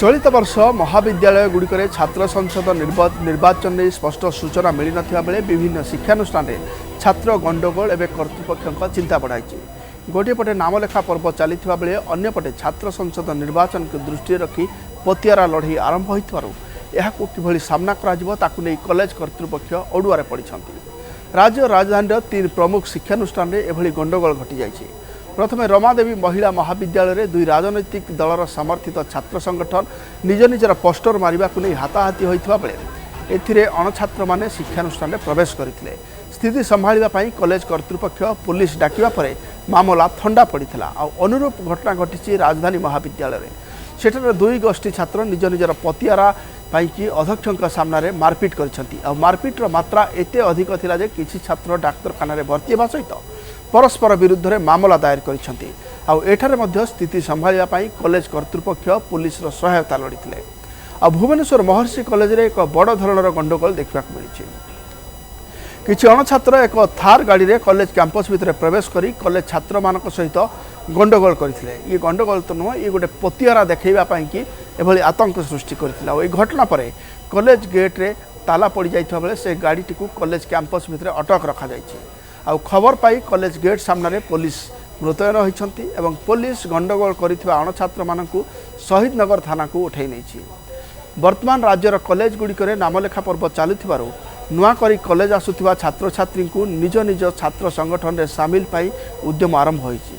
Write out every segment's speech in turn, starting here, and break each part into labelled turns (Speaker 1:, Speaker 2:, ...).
Speaker 1: चलित वर्ष महाविद्यालय गुड़िक छात्र संसद निर्वाचन में स्पष्ट सूचना मिल ना बेले विभिन्न शिक्षानुष्ठान छात्र गंडगोल एवं कर्तृपक्ष चिंता बढ़ाई। गोटे पटे नामलेखा पर्व चली बेले अंपटे छात्र संसद निर्वाचन को दृष्टि रखी पतियारा लड़ई आरंभ हो कि सामना कर कॉलेज कर्तृपक्ष अड़ुआर पड़ी। राज्य राजधानी 3 प्रमुख शिक्षानुष्ठान एभली गंडगोल घटी जाइए। प्रथमे रमादेवी महिला महाविद्यालय में 2 राजनैतिक दलर समर्थित छात्र संगठन निज निजर पोस्टर मारिबा को नहीं हाथाहाथी होइथिबा बेले एथिरे अणछात्र माने शिक्षानुष्ठान स्प्रवेश करथिले। स्थिति संभाळिबा पई कॉलेज कर्तृपक्ष पुलिस डाकिबा परे मामला ठंडा पड़िथिला। आ अनुरूप घटना घटिछि राजधानी महाविद्यालय में। सेठारे 2 गोष्ठी छात्र निज निजर पतियारा पाई अध्यक्षों सामने मारपिट करछंती। आ मारपिटर मात्रा एते अधिक थिला जे किछि छात्र डाक्तरखाना रे भर्ती हेबा सहित परस्पर विरुद्ध में मामला दायर करछंती। आ एठारे मध्य स्थिति संभाळिबा पई कॉलेज कर्तृपक्ष पुलिस रो सहायता लड़िथिले। आ भुवनेश्वर महर्षि कॉलेज रे एक बड़ धरणर गंडगोल देखा मिली। किछि अणछात्र एक थार गाड़ी रे कॉलेज कैंपस भितर प्रवेश करी कॉलेज छात्र मानक सहित गंडगोल करथिले। ये गंडगोल तो नुह, ये गोटे पतियारा देखैबा पई कि एभली आतंक सृष्टि करथिला। ए घटना परे कॉलेज गेट रे ताला पड़ जाइथबा बेले से गाड़ीटी को कॉलेज कैंपस भितर अटक रखा जाइछि। आ खबर पाई कॉलेज गेट सामने पुलिस मुतयन होइछंती एवं पुलिस गंडगोल करिथिबा अणछात्र मानकु शहीदनगर थाना को उठाई नैछि। वर्तमान राज्यर कॉलेज गुड़िक नामलेखा पर्व चलुथिबारु नुआ करी कॉलेज आसुथिबा छात्र छात्री को निज निज छात्र संगठन रे शामिल पाई उद्यम आरंभ होइछि।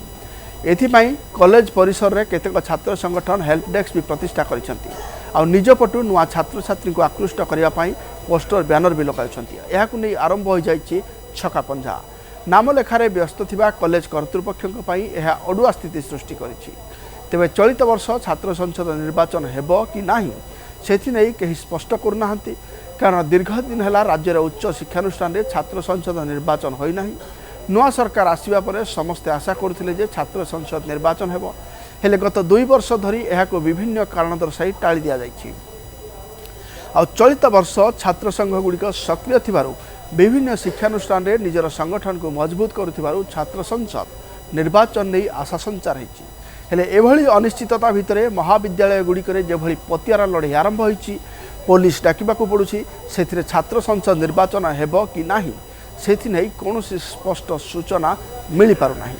Speaker 1: एथिपाई कॉलेज परिसर रे केतेक छात्र संगठन हेल्प डेस्क भी प्रतिष्ठा करिसेंती। आ निज पटु नुआ छात्र छात्री को आकृष्ट करिया पाई पोस्टर बैनर भी लगाइछंती। एहाकु नै आरंभ हो जाइछि छकापंझा। नामलेखारे व्यस्त थिबा कॉलेज कर्तृपक्षक पाई एहा अडुआ स्थिति सृष्टि करिछि। तेबे चलित वर्ष छात्र संसद निर्वाचन हेबो कि नाही सेथि नै केही स्पष्ट करूनाहांती। कारण दीर्घ दिन है राज्यर उच्च शिक्षानुष्ठान रे छात्र संसद निर्वाचन होई नाही। नुआ सरकार आसिबा परे समस्ते आशा करथिले जे छात्र संसद निर्वाचन हेबो, हेले गत 2 वर्ष धरी एहाको विभिन्न कारण दर्शाई टाळी दिया जाइछि। आ चलित वर्ष छात्र संघ गुड़िक सक्रिय थिबारु विभिन्न शिक्षानुष्ठान रे निजर संगठन को मजबूत करुथिबारु छात्र संसद निर्वाचन नहीं आशा संचार होइछि। हेले एभली अनिश्चितता भितरे महाविद्यालय गुड़िक जेभली पतियारा लड़ाई आरंभ होइछि पुलिस डाकिबाकू पड़ुछि सेथिरे छात्र संसद निर्वाचन हेबो कि नाही सेथि नै कोनोसी स्पष्ट सूचना मिली पारु नाही।